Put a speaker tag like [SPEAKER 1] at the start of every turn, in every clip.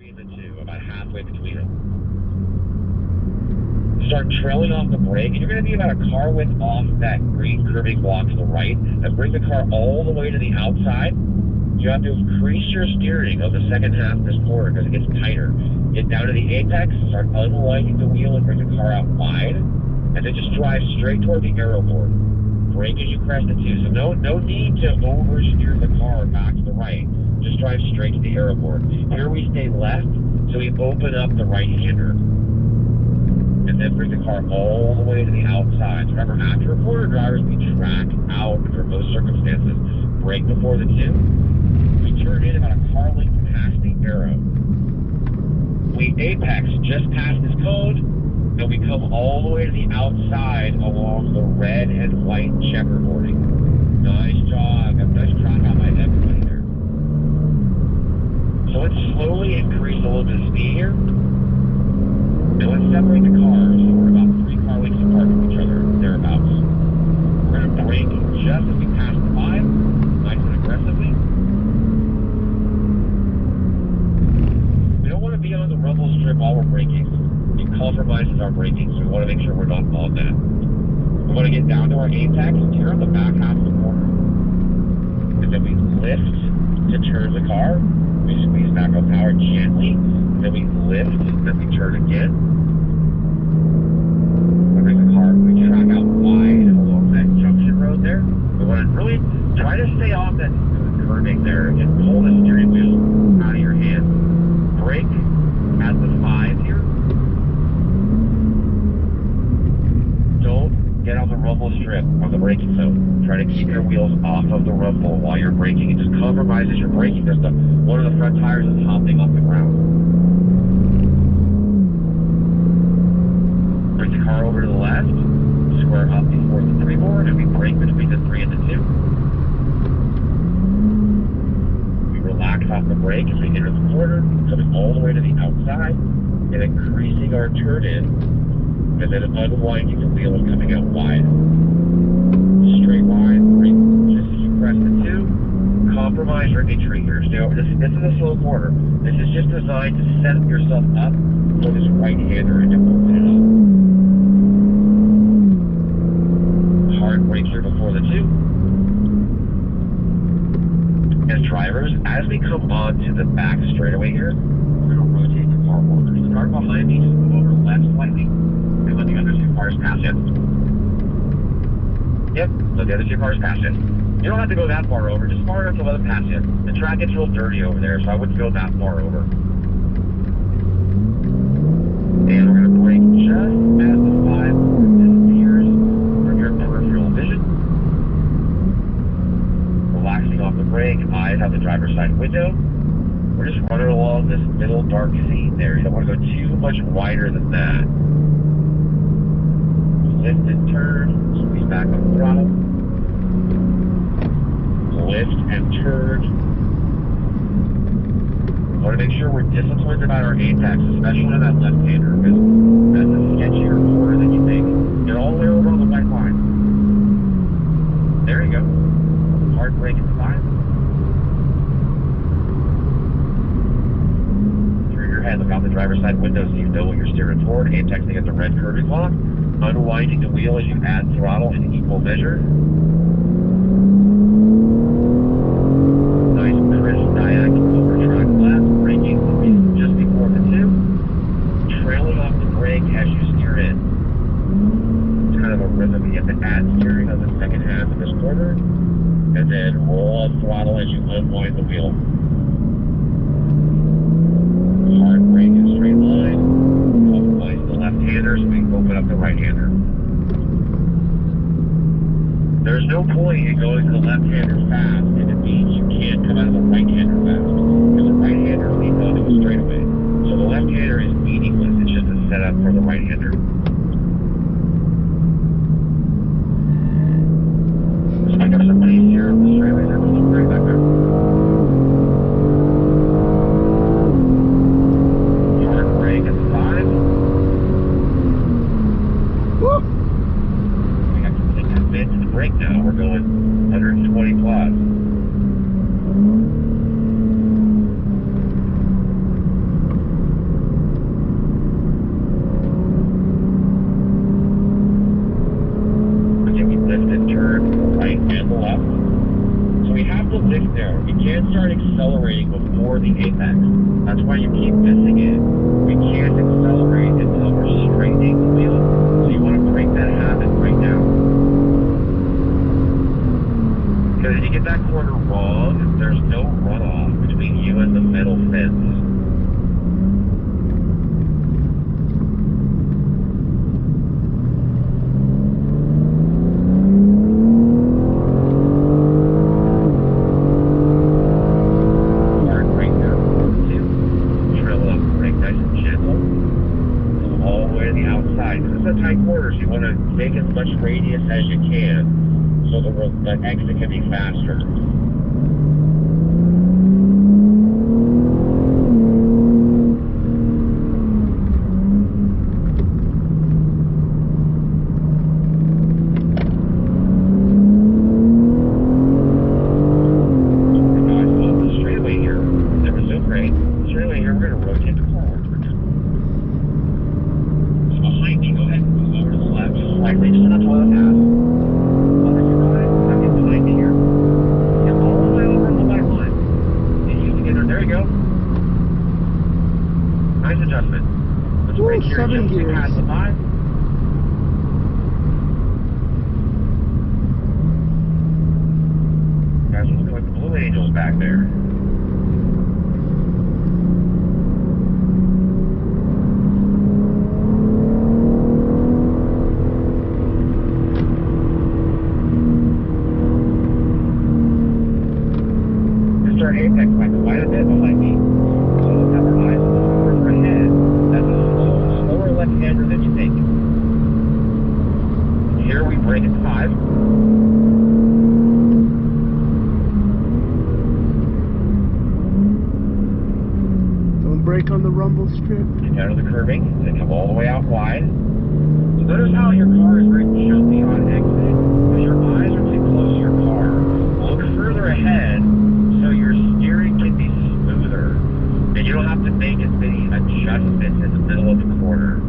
[SPEAKER 1] between the two, about halfway between them. Start trailing off the brake, and you're going to be about a car width off that green curving block to the right, and bring the car all the way to the outside. You have to increase your steering of the second half of this corner because it gets tighter. Get down to the apex, start unwinding the wheel and bring the car out wide, and then just drive straight toward the aero board. Brake as you crest it too. So no need to oversteer the car back to the right. Just drive straight to the aero board. Here we stay left, so we open up the right-hander. And then bring the car all the way to the outside. Remember, after a corner, drivers, we track out under most circumstances. Brake before the two. We turn in about a car length past the arrow. We apex just past this cone, and we come all the way to the outside along the red and white checkerboarding. Nice jog. Nice track out by everybody there. So let's slowly increase a little bit of speed here. Now let's separate the cars. So we're about 3 car lengths apart from each other, thereabouts. We're going to brake just as we pass the 5, nice and aggressively. We don't want to be on the rumble strip while we're braking. It compromises our braking, so we want to make sure we're not on that. We want to get down to our apex, here on the back half of the corner. And then we lift to turn the car. We squeeze back on power gently. Then we lift, then we turn again. We bring the car, we track out wide along that junction road there. We want to really try to stay off that curving there and pull the steering wheel out of your hand. Brake at the 5 here. Don't get on the rumble strip on the braking zone. Try to keep your wheels off of the rumble while you're braking. It just compromises your braking because one of the front tires is hopping off the ground. Bring the car over to the left, square up before the 3 board, and we brake between the 3 and the 2. We relax off the brake as we enter the corner, coming all the way to the outside, and increasing our turn in, and then unwinding the wheel and coming out wide. Straight line, brake just as you press the 2. Compromise your entry here. So this is a slow corner. This is just designed to set yourself up for this right-hander and to open it up. Hard brake here before the 2. As drivers, as we come onto the back straightaway here, we're going to rotate the car over. The car behind me, just move over left slightly and let the other 2 cars pass in. Yep, let the other 2 cars pass in. You don't have to go that far over, just far enough to let them pass in. The track gets real dirty over there, so I wouldn't go that far over. And we're going to brake just as the 5 board disappears from your peripheral vision. Relaxing off the brake, eyes out the driver's side window. We're just running along this middle dark seam there. You don't want to go too much wider than that. Lift and turn, squeeze back on the throttle. Lift and turn. We want to make sure we're disciplined about our apex, especially on that left-hander, because that's a sketchier corner than you think. Get all the way over on the white line. There you go. Hard brake at the 5. Through your head, look out the driver's side window so you know what you're steering toward. Apexing at the red curving block. Unwinding the wheel as you add throttle in equal measure. Nice crisp diagonal over track left, braking just before the 2. Trailing off the brake as you steer in. It's kind of a rhythm. You have to add steering on the second half of this corner. And then roll on throttle as you unwind the wheel. Hard brake in straight line. Compromise the left-hander so we can open up the right-hander. There's no point in going to the left-hander fast if it means you can't come out of the right-hander fast, because the right-hander leads onto a straightaway. So the left-hander is meaningless. It's just a setup for the right-hander. Just pick up some pace here on the straightaway. There was some great back there. Hard brake at the 5. Woo! To the brake now, we're going 120 plus. start accelerating before the apex. That's why you keep missing it. We can't accelerate until we're straightening the wheel. So you want to break that habit right now. Because if you get that corner wrong, there's no runoff between you and the middle fence. You want to make as much radius as you can so the exit can be faster.
[SPEAKER 2] On the rumble strip.
[SPEAKER 1] Get down to the curbing and come all the way out wide. So notice how your car is very jumpy on exit because your eyes are too close to your car. Look further ahead so your steering can be smoother and you don't have to make as many adjustments in the middle of the corner.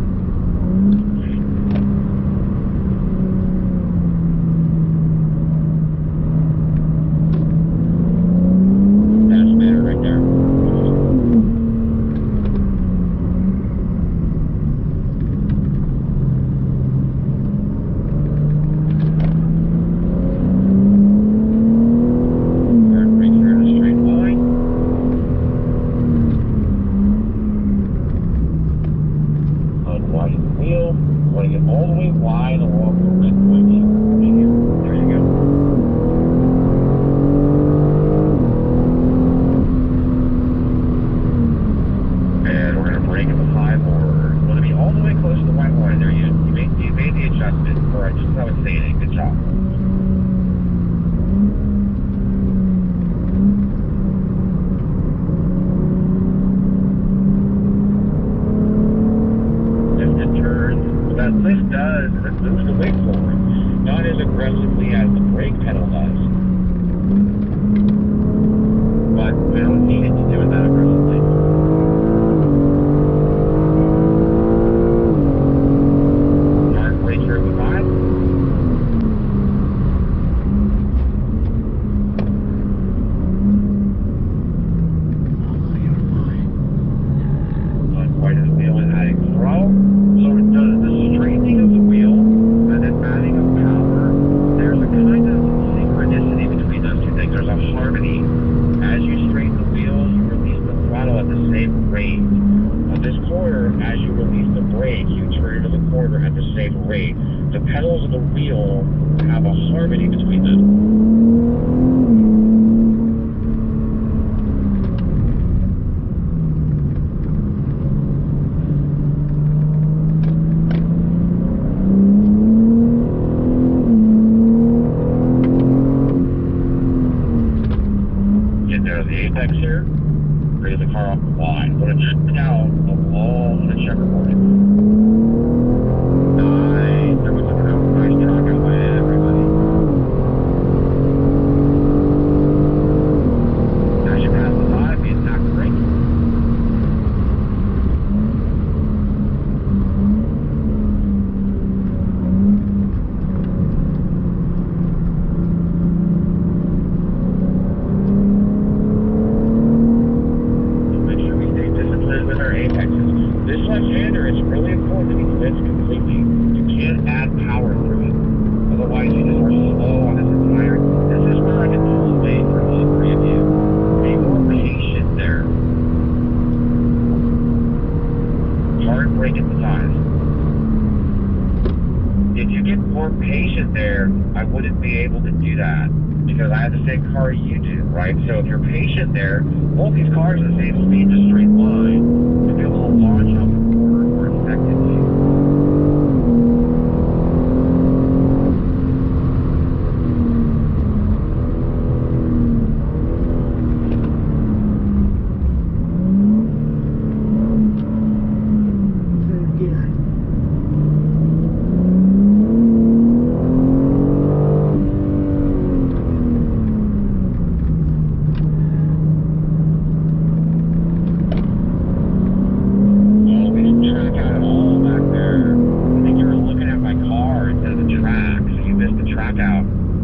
[SPEAKER 1] wouldn't be able to do that because I have the same car you do, right? So if you're patient there, both these cars are the same speed in a straight line, you'll be able to launch off the corner more effectively.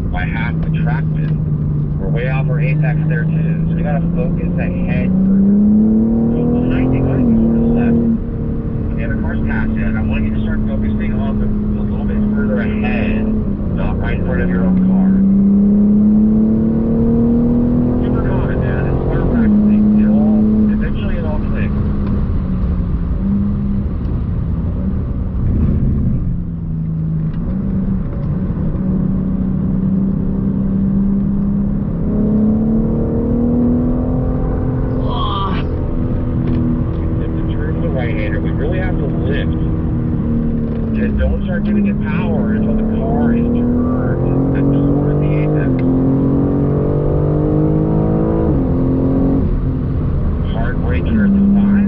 [SPEAKER 1] By half the track width. We're way off our apex there too, so we gotta focus ahead further. So behind you, go ahead and sort of left. Okay, the car's past it. I want you to start focusing on a little bit further ahead, not right in front of your own car. Keep working on it, man. It's part of practicing. Eventually it all clicks. We really have to lift. And don't start giving it power until the car is turned toward the apex. Hard brake here at the 5.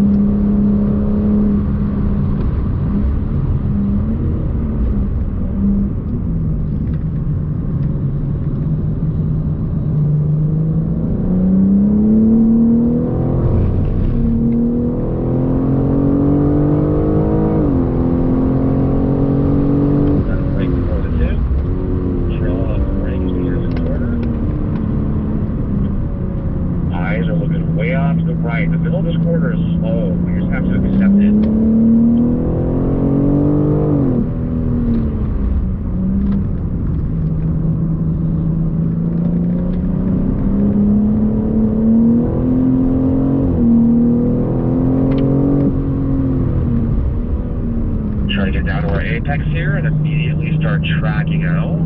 [SPEAKER 1] Way off to the right. The middle of this corner is slow. We just have to accept it. Try to get down to our apex here and immediately start tracking out.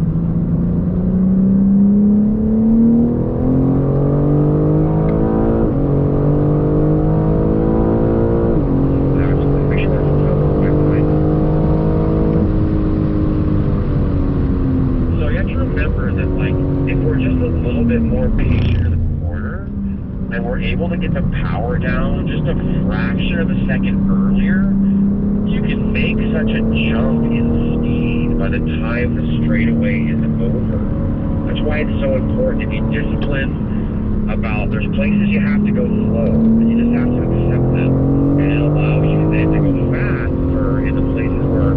[SPEAKER 1] Remember that, like, if we're just a little bit more patient in the corner and we're able to get the power down just a fraction of a second earlier, you can make such a jump in speed by the time the straightaway is over. That's why it's so important to be disciplined about there's places you have to go slow, and you just have to accept them. And it allows you then to go faster in the places where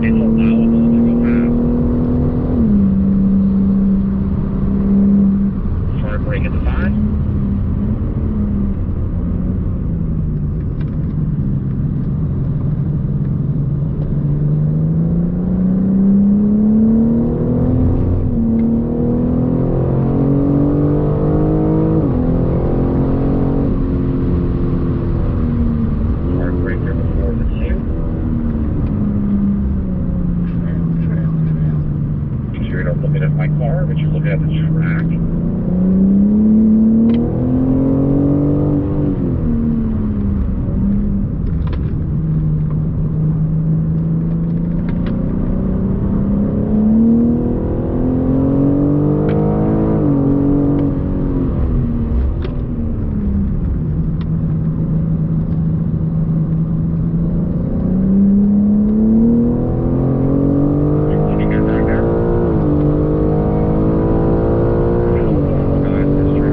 [SPEAKER 1] it's allowable to go fast. Brake at the 5. Hard brake there before the 2. Make sure you're not looking at my car, but you're looking at the track. This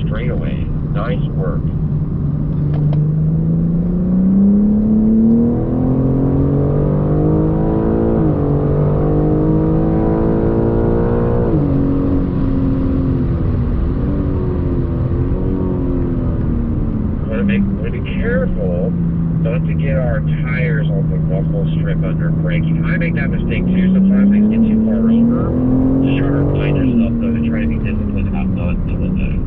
[SPEAKER 1] straightaway. Nice work. Want to be careful not to get our tires on the rumble strip under braking. I make that mistake too. Sometimes things get too far over. Just try to remind yourself though to try to be disciplined about not doing that.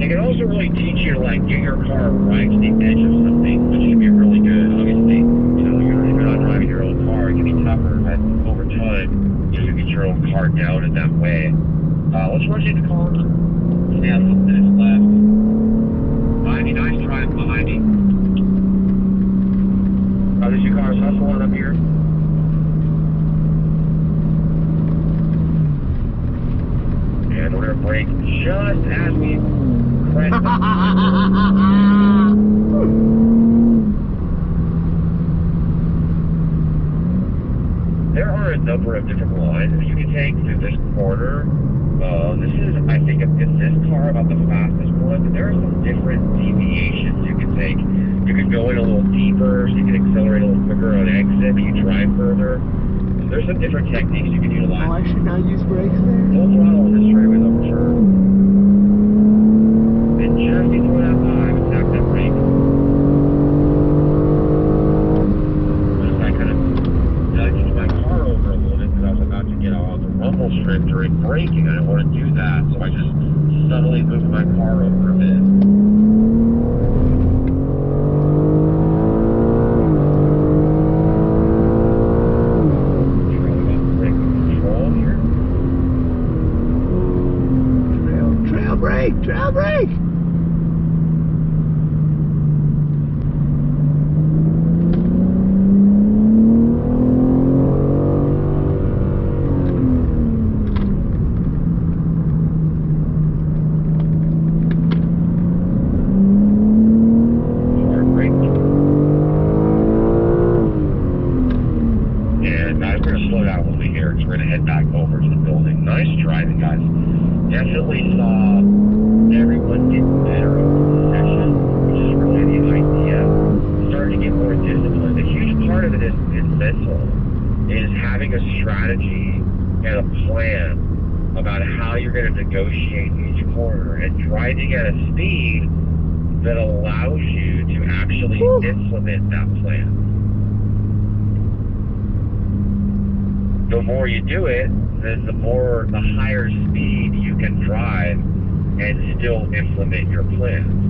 [SPEAKER 1] It can also really teach you to like get your car right to the edge of something, which can be really good. Obviously, you know, if you're not driving your own car, it can be tougher, but over time, you know, you get your own car down in that way. Let's run you the car. We have a couple minutes left. Nice drive behind me. There's your cars hustling up here. And we're going to brake just as we crest up. There are a number of different lines that you can take through this corner. This is, I think, in this car about the fastest one, but there are some different deviations you can take. You can go in a little deeper, so you can accelerate a little quicker on exit, but you drive further. So there's some different techniques you can utilize.
[SPEAKER 2] Oh, I should not use brakes there?
[SPEAKER 1] Full throttle on this straightaway though, for sure. And just before that time, attack that brake. Just I kind of nudged my car over a little bit because I was about to get on the rumble strip during braking. I didn't want to do that, so I just subtly moved my car over a bit.
[SPEAKER 2] Trail brake!
[SPEAKER 1] And we're going to slow down a little bit here because we're going to head back over to the building. Nice driving, guys. Definitely saw everyone get better over the session, which is really the idea. Starting to get more disciplined. A huge part of it is mental, is having a strategy and a plan about how you're going to negotiate each corner and driving at a speed that allows you to actually implement that plan. The more you do it, then the higher speed you can drive and still implement your plan.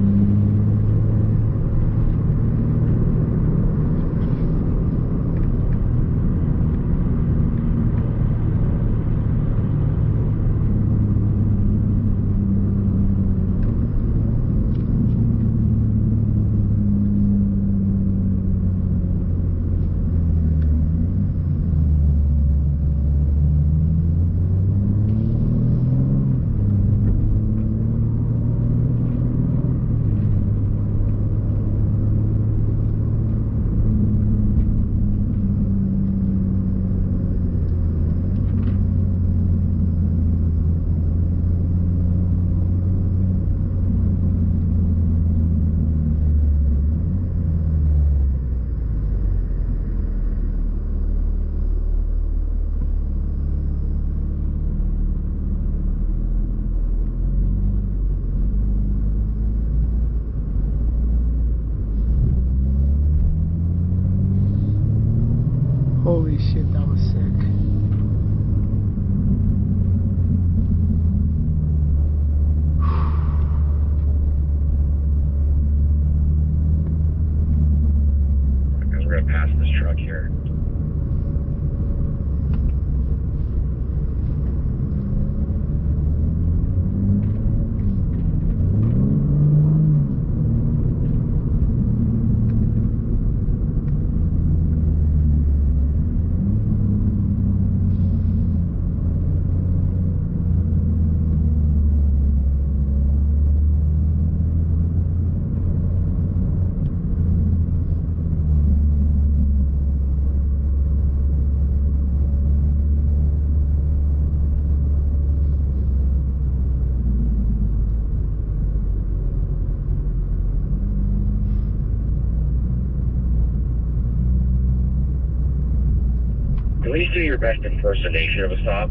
[SPEAKER 1] just do your best impersonation of a stop.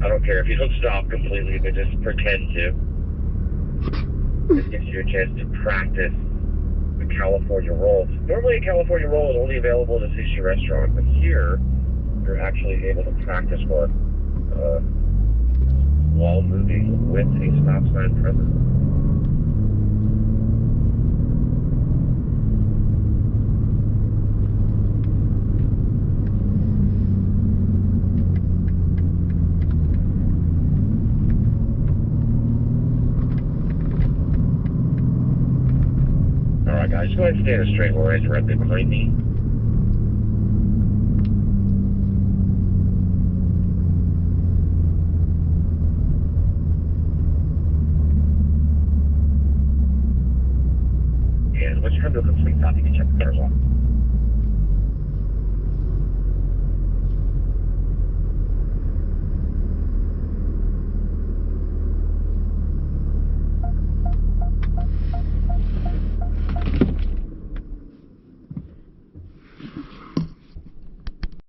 [SPEAKER 1] I don't care if you don't stop completely, but just pretend to. This gives you a chance to practice the California roll. Normally a California roll is only available at a sushi restaurant, but here you're actually able to practice one while moving with a stop sign present. Alright guys, just go ahead and stay in a straight line directly behind me. And once you come to a complete stop, you can check the cars off.